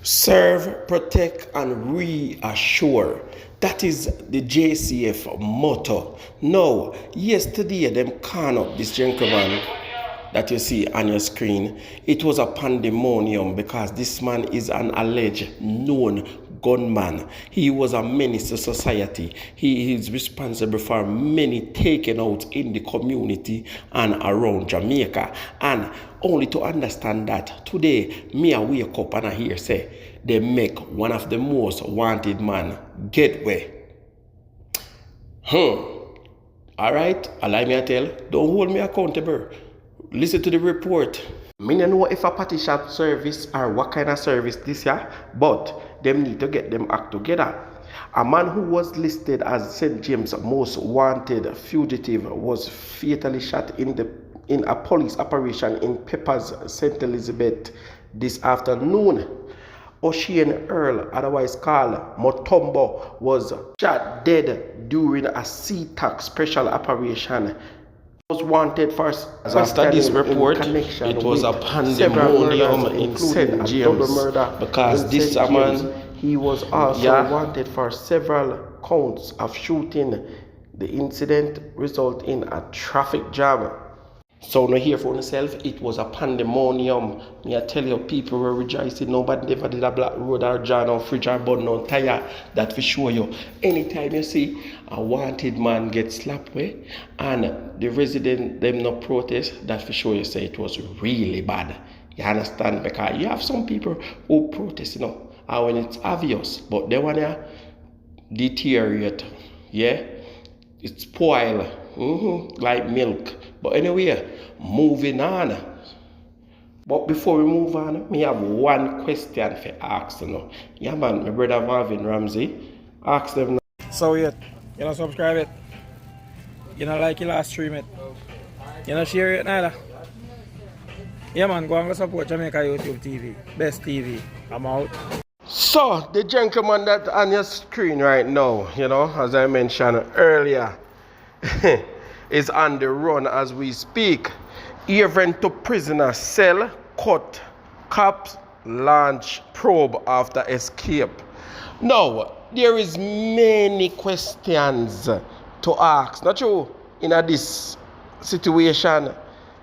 Serve, protect, and reassure. That is the JCF motto. Now, yesterday, them can up this gentleman that you see on your screen. It was a pandemonium because this man is an alleged known gunman. He was a menace to society. He is responsible for many taken out in the community and around Jamaica. And only to understand that today, me I wake up and I hear say they make one of the most wanted man get away. All right, allow me to tell. Don't hold me accountable. Listen to the report. Me don't know if a party shop service or what kind of service this year, but them need to get them act together. A man who was listed as St. James' most wanted fugitive was fatally shot in a police operation in Peppers, St. Elizabeth this afternoon. Ocean Earl, otherwise called Motombo, was shot dead during a sea-tac special operation. Was wanted for after this report, it was a pandemonium in St. James because this man, he was also wanted for several counts of shooting. The incident resulted in a traffic jam. So now here for yourself, it was a pandemonium. Me I tell you, people were rejoicing. Nobody never did a black road or jar no fridge or burn no tire. That for sure you. Anytime you see a wanted man get slapped away and the resident them no protest, that for sure you say it was really bad. You understand? Because you have some people who protest, you know, and when it's obvious, but they want to deteriorate. Yeah, it spoil like milk. But anyway, moving on. But before we move on, me have one question for ask you know. Yeah man, my brother Marvin Ramsey, ask them now. So yet, you know subscribe it. You know like your last stream it. You know share it neither. Yeah man, go and go support Jamaica YouTube TV. Best TV. I'm out. So the gentleman that on your screen right now, you know, as I mentioned earlier, is on the run as we speak. Even to prisoner cell, cut, cops launch probe after escape. Now, there is many questions to ask. Not true, in this situation,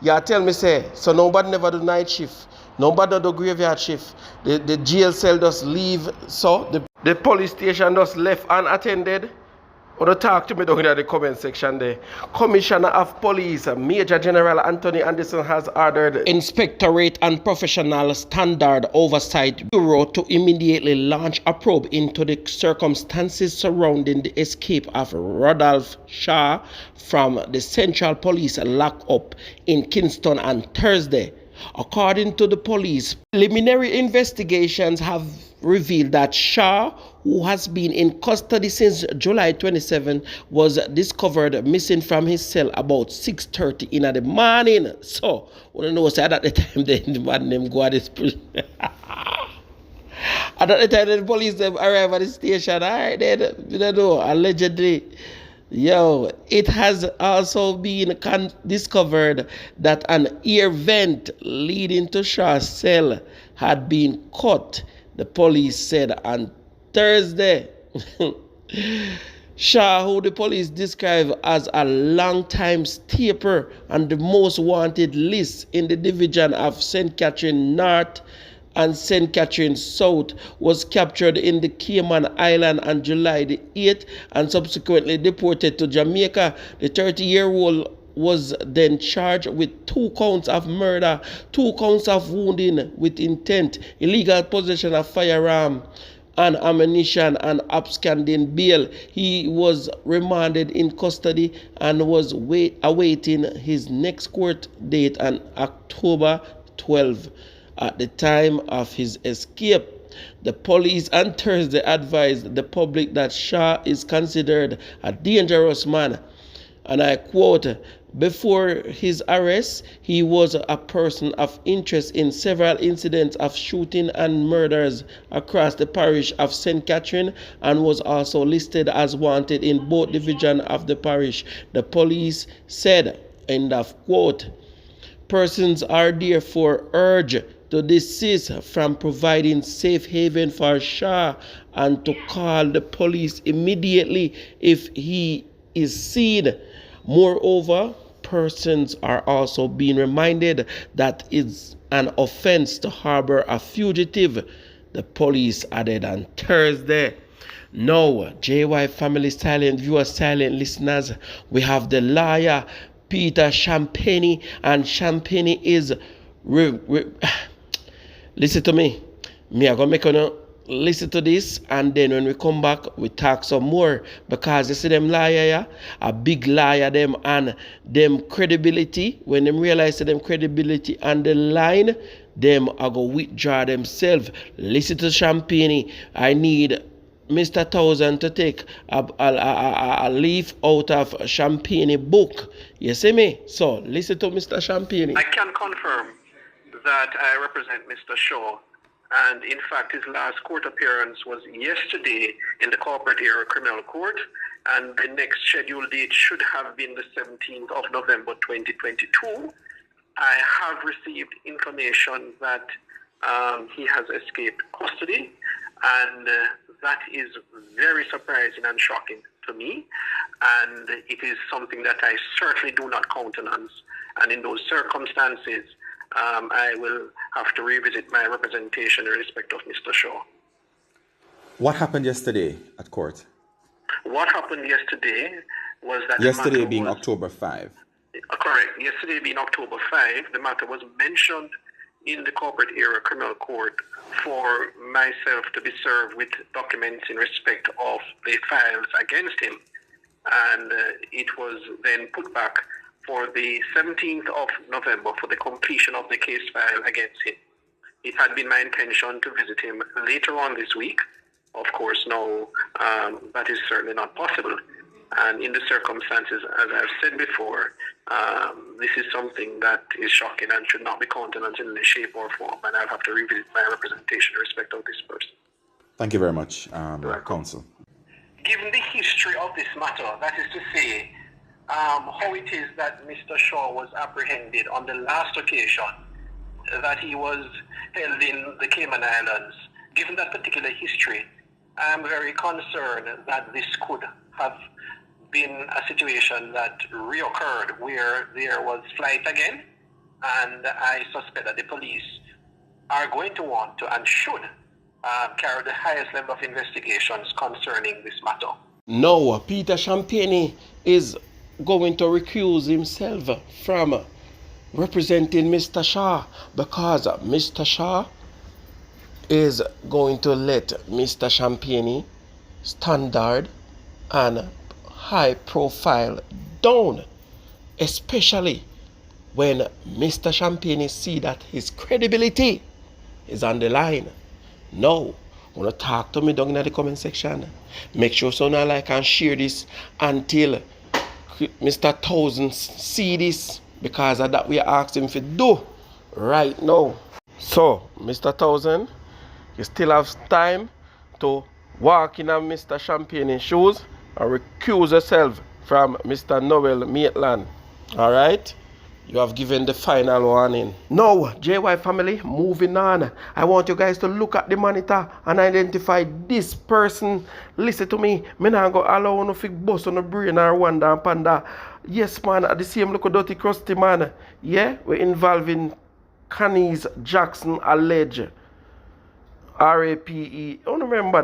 you tell me say, so nobody never do night shift, nobody do graveyard shift, the jail cell just leave, so the police station just left unattended. Or talk to me down in the comment section there. Commissioner of Police, Major General Anthony Anderson has ordered Inspectorate and Professional Standard Oversight Bureau to immediately launch a probe into the circumstances surrounding the escape of Rodolph Shaw from the Central Police lockup in Kingston on Thursday. According to the police, preliminary investigations have revealed that Shaw, who has been in custody since July 27, was discovered missing from his cell about 6:30 in the morning. So, we don't know at the time the man them go at this police. At the time the police them arrive at the station, alright, they don't know, allegedly. Yo, it has also been discovered that an air vent leading to Shaw's cell had been cut, the police said on Thursday. Shaw, who the police describe as a long-time stepper on the most wanted list in the division of St. Catherine North and St. Catherine South, was captured in the Cayman Island on July the 8th and subsequently deported to Jamaica. The 30-year-old was then charged with 2 counts of murder, 2 counts of wounding with intent, illegal possession of firearm and ammunition, and absconding bail. He was remanded in custody and was awaiting his next court date on October 12. At the time of his escape, the police on Thursday advised the public that Shaw is considered a dangerous man. And I quote, "Before his arrest, he was a person of interest in several incidents of shooting and murders across the parish of St. Catherine and was also listed as wanted in both divisions of the parish," the police said, end of quote. Persons are therefore urged to desist from providing safe haven for Shah and to call the police immediately if he is seen. Moreover, persons are also being reminded that it's an offense to harbor a fugitive, the police added on Thursday. Now, JY family, silent viewers, silent listeners, we have the lawyer Peter Champagne, and Champagne is listen to me. Me I gonna make you listen to this, and then when we come back, we talk some more, because you see them liar, yeah, a big liar them, and them credibility. When them realize that them credibility on the line, them are gonna withdraw themselves. Listen to Champagne. I need Mr. Thousand to take a leaf out of Champagne book. You see me? So listen to Mr. Champagne. I can confirm that I represent Mr. Shaw, and in fact his last court appearance was yesterday in the Corporate Area Criminal Court, and the next scheduled date should have been the 17th of November 2022. I have received information that he has escaped custody, and that is very surprising and shocking to me, and it is something that I certainly do not countenance. And in those circumstances, I will have to revisit my representation in respect of Mr. Shaw. What happened yesterday at court? What happened yesterday was that yesterday being October 5. Correct. Yesterday being October 5, the matter was mentioned in the Corporate Area Criminal Court for myself to be served with documents in respect of the files against him. And it was then put back for the 17th of November for the completion of the case file against him. It had been my intention to visit him later on this week. Of course, now that is certainly not possible. And in the circumstances, as I've said before, this is something that is shocking and should not be countenanced in any shape or form. And I'll have to revisit my representation in respect of this person. Thank you very much, Counsel. Given the history of this matter, that is to say, how it is that Mr. Shaw was apprehended on the last occasion that he was held in the Cayman Islands, given that particular history, I am very concerned that this could have been a situation that reoccurred where there was flight again, and I suspect that the police are going to want to and should carry the highest level of investigations concerning this matter. No, Peter Champagne is going to recuse himself from representing Mr. Shaw, because Mr. Shaw is going to let Mr. Champagne standard and high profile down, especially when Mr. Champagne see that his credibility is on the line. Now, wanna talk to me down in the comment section. Make sure so now like and share this until Mr. Thousand see this, because of that we asked him to do right now. So, Mr. Thousand, you still have time to walk in on Mr. Champagne's shoes and recuse yourself from Mr. Noel Maitland. Alright? You have given the final warning. Now, JY family, moving on. I want you guys to look at the monitor and identify this person. Listen to me. Me not go allow no fig bust on the brain or wonder and panda. Yes, man, at the same look dirty crusty man. Yeah, we're involving Canis Jackson alleged. RAPE. I don't remember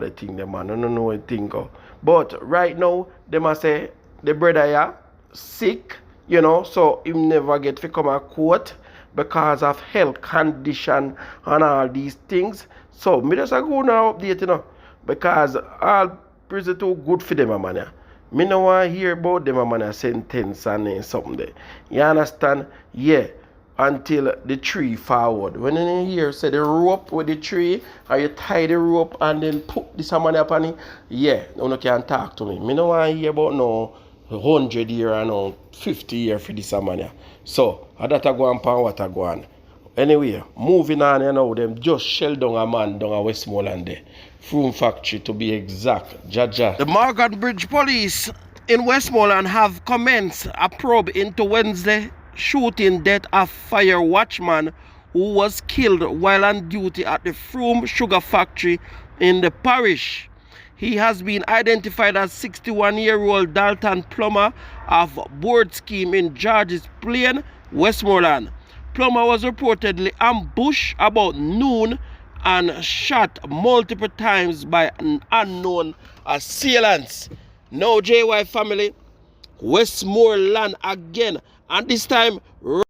the thing, the man. I don't know what thing go. But right now, they must say the brother here sick. You know, so him never get to come a court because of health condition and all these things. So me just go now update, you know, because all prison too good for them, man. Me no want to hear about them, man, sentence and something there. You understand? Yeah. Until the tree forward. When you hear say the rope with the tree, or you tie the rope and then put this man up on it, yeah, no can talk to me. Me no want to hear about no 100 year and no 50 year for this man. So, that a go on pan what a go on. Anyway, moving on, you know, them just shell down a man down a Westmoreland there. Frume factory to be exact. Jaja. The Morgan Bridge police in Westmoreland have commenced a probe into Wednesday shooting death of fire watchman who was killed while on duty at the Froome Sugar Factory in the parish. He has been identified as 61-year-old Dalton Plummer of Board Scheme in George's Plain, Westmoreland. Plummer was reportedly ambushed about noon and shot multiple times by unknown assailants. Now, JY family, Westmoreland again, and this time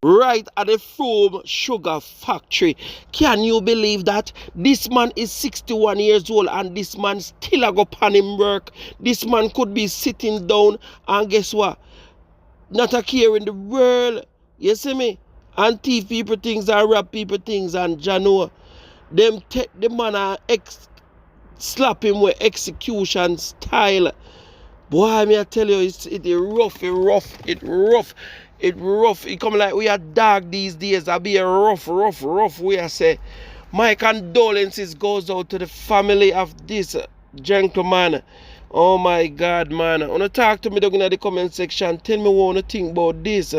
right at the Froome Sugar Factory. Can you believe that? This man is 61 years old and this man still a go pan him work. This man could be sitting down and guess what? Not a care in the world. You see me? And thief people things and rob people things and Jano. Them take the man and slap him with execution style. Boy, me I tell you, it rough. It come like we are dark these days. I be a rough. We are say. My condolences goes out to the family of this gentleman. Oh my God, man. Wanna talk to me down in the comment section. Tell me what you think about this.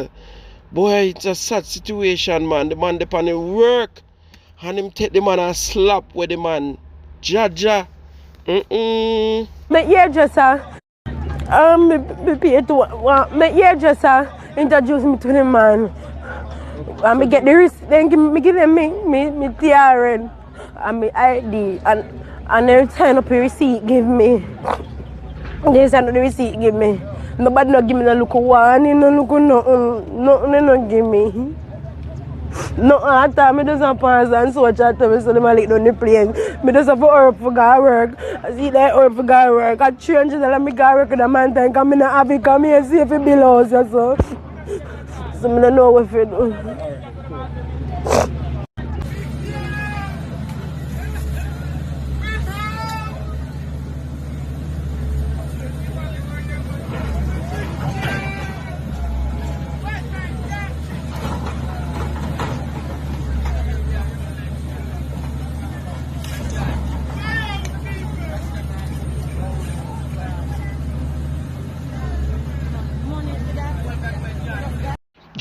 Boy, it's a sad situation, man. The man depend on work. And him take the man and slap with the man. Jaja. My hairdresser, me pay to my hairdresser introduce me to the man. And me get the receipt, then give them me TRN and me ID and they sign up a receipt give me. They sign up the receipt give me. Nobody no give me no look one, no look nothing, they no give me. No, I thought me just a pass and so chat to me so they like down the plane. Me just have to hurry for go work. I see that hurry for go work. I change it and me go work with a man time because I not have it come here see if it belongs so. So I don't know what to do.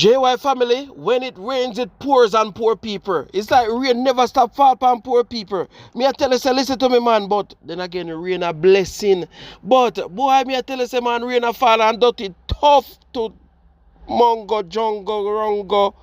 JY family, when it rains, it pours on poor people. It's like rain never stop fall upon poor people. Me I tell you, say, listen to me, man, but then again, rain a blessing. But, boy, me I tell you, say, man, rain a fall and dirty tough to Mongo, Jongo, Rongo.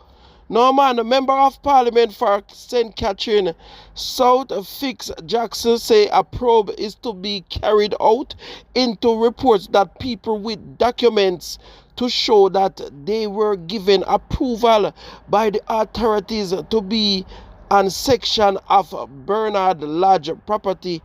No, man, a member of parliament for St. Catherine South Fix Jackson say a probe is to be carried out into reports that people with documents to show that they were given approval by the authorities to be on section of Bernard Lodge property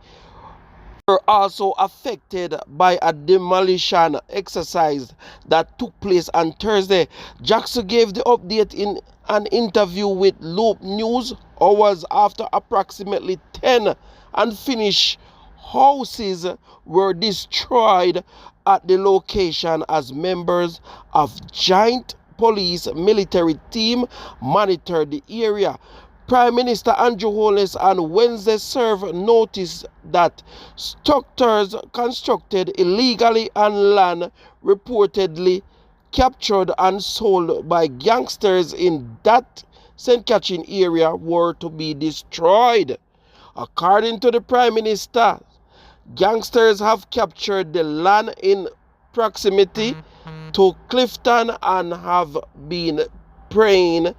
were also affected by a demolition exercise that took place on Thursday. Jackson gave the update in an interview with Loop News hours after approximately 10 unfinished houses were destroyed at the location as members of Joint Police Military Team monitored the area. Prime Minister Andrew Holness on Wednesday served notice that structures constructed illegally on land reportedly captured and sold by gangsters in that St. Catherine area were to be destroyed. According to the Prime Minister, gangsters have captured the land in proximity to Clifton and have been preying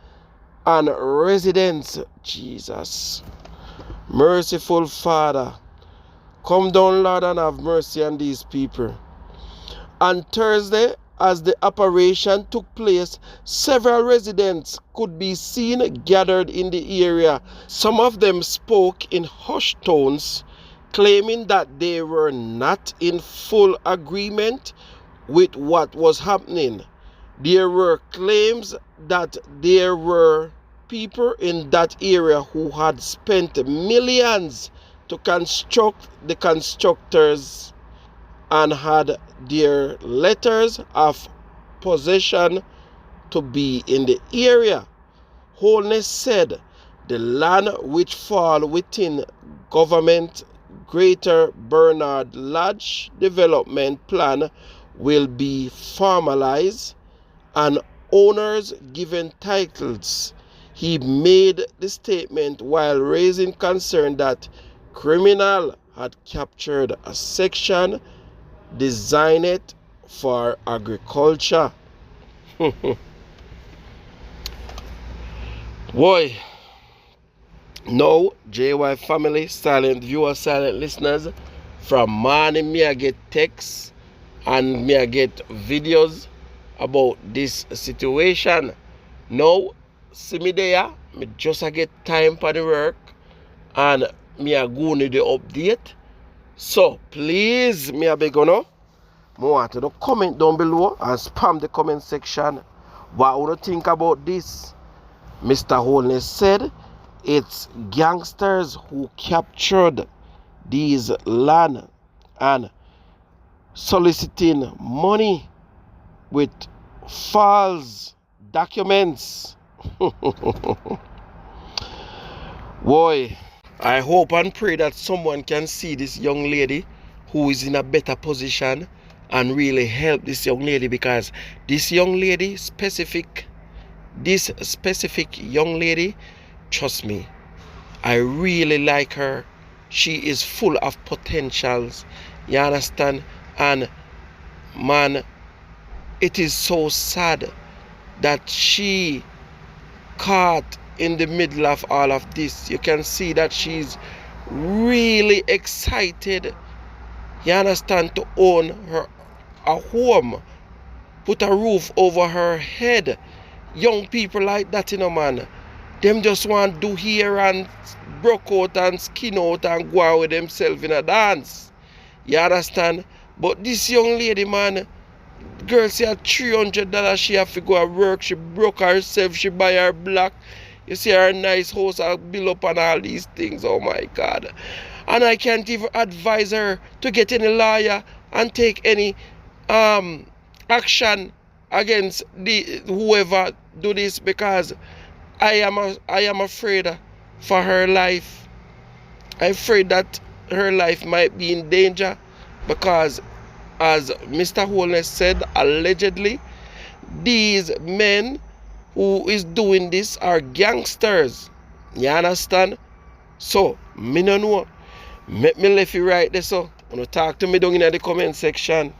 on residents. Jesus. Merciful Father, come down, Lord, and have mercy on these people. On Thursday, as the operation took place, several residents could be seen gathered in the area. Some of them spoke in hushed tones, claiming that they were not in full agreement with what was happening. There were claims that there were people in that area who had spent millions to construct the constructors and had their letters of possession to be in the area. Holness said the land which fall within government Greater Bernard Lodge development plan will be formalized and owners given titles. He made the statement while raising concern that criminal had captured a section designed for agriculture. Boy, now JY family, silent viewers, silent listeners, from morning me I get texts and me I get videos about this situation. Now, see me there, me just I get time for the work and me I go to the update. So please, me I beg you now, I want you to comment down below and spam the comment section. What you think about this? Mr. Holness said it's gangsters who captured these land and soliciting money with false documents. Boy, I hope and pray that someone can see this young lady who is in a better position and really help this young lady, because this young lady this specific young lady, trust me, I really like her. She is full of potentials, you understand? And man, it is so sad that she caught in the middle of all of this. You can see that she's really excited, you understand, to own a home, put a roof over her head. Young people like that, you know, man, them just want to do here and broke out and skin out and go out with themselves in a dance. You understand? But this young lady, man, girl say at $300 she have to go to work. She broke herself, she buy her black. You see her nice house and build up and all these things. Oh my God. And I can't even advise her to get any lawyer and take any action against whoever do this, because I am afraid for her life. I'm afraid that her life might be in danger, because as Mr. Holness said, allegedly these men who is doing this are gangsters. You understand? So me no know. Make me left you right there, so wanna talk to me down in the comment section.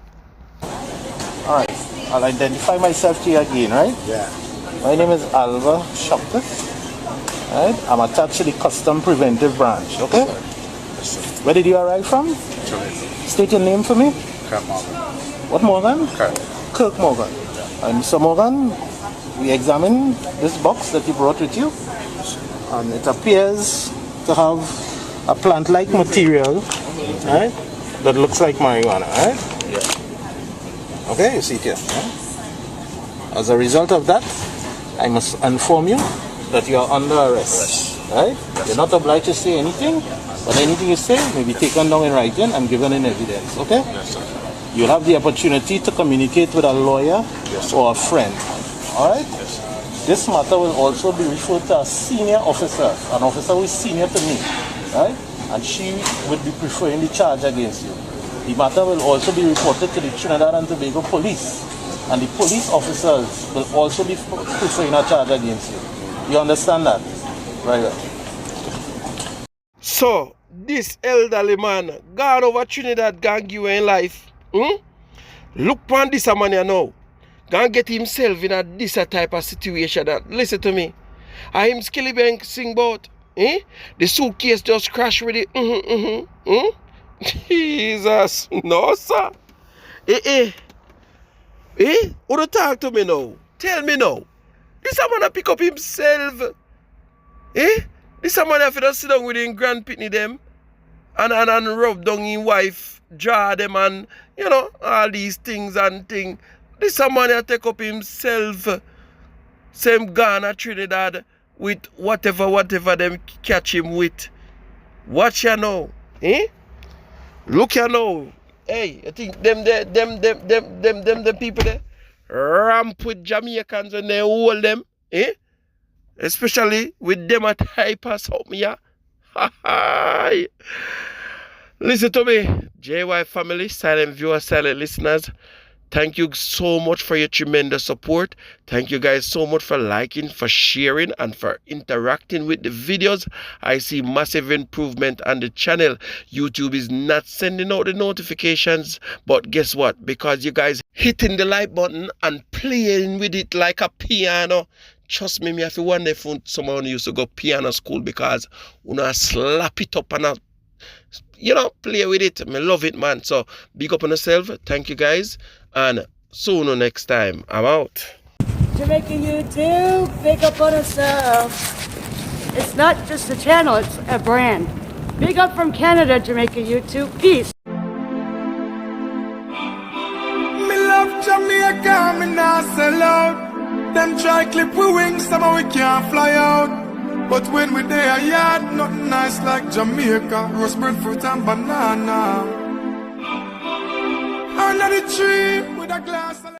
Alright, I'll identify myself to you again, right? Yeah. My name is Alva Shopcliffe. Right? I'm attached to the Custom Preventive Branch, okay? Yes, sir. Where did you arrive from? Trinidad. State your name for me. Kirk Morgan. What Morgan? Kirk. Kirk Morgan. And Mr. Morgan, we examined this box that you brought with you, and it appears to have a plant-like material, right? That looks like marijuana, right? Yeah. Okay, you see it here. Right? As a result of that, I must inform you that you are under arrest, right? You're not obliged to say anything, but anything you say may be taken down in writing and given in evidence, okay? Yes, sir. You'll have the opportunity to communicate with a lawyer or a friend, all right? Yes, sir. This matter will also be referred to a senior officer, an officer who is senior to me, right? And she would be preferring the charge against you. The matter will also be reported to the Trinidad and Tobago police, and the police officers will also be preferring a charge against you. You understand that? Right. So, this elderly man gone over Trinidad, gone give in life. Look on this man here now. Gonna get himself in a this type of situation. That, listen to me. I him Skillybank sing about. The suitcase just crashed with it. Jesus. No, sir. Who to talk to me now? Tell me now. This man pick up himself. This man have to sit down with him grand pitney them and rub down his wife, draw them, and you know, all these things and things. This man have take up himself. Same Ghana, Trinidad, with whatever them catch him with. Watch ya now. Look ya now. Hey, I think them people there ramp with Jamaicans when they hold them, especially with them at hyper something, yeah. Listen to me, JY family, silent viewers, silent listeners. Thank you so much for your tremendous support. Thank you guys so much for liking, for sharing, and for interacting with the videos. I see massive improvement on the channel. YouTube is not sending out the notifications, but guess what? Because you guys hitting the like button and playing with it like a piano. Trust me, I have to wonder if someone used to go piano school, because you know, slap it up and play with it. I love it, man. So big up on yourself. Thank you guys, and see you next time. I'm out. Jamaican YouTube, big up on yourself. It's not just a channel, it's a brand. Big up from Canada, Jamaican YouTube. Peace. Me love Jamaica, me nah sell out. Them try clip we wings, somehow we can't fly out. But when we there, yard, nothing nice like Jamaica. Roast breadfruit and banana. Under the tree with a glass of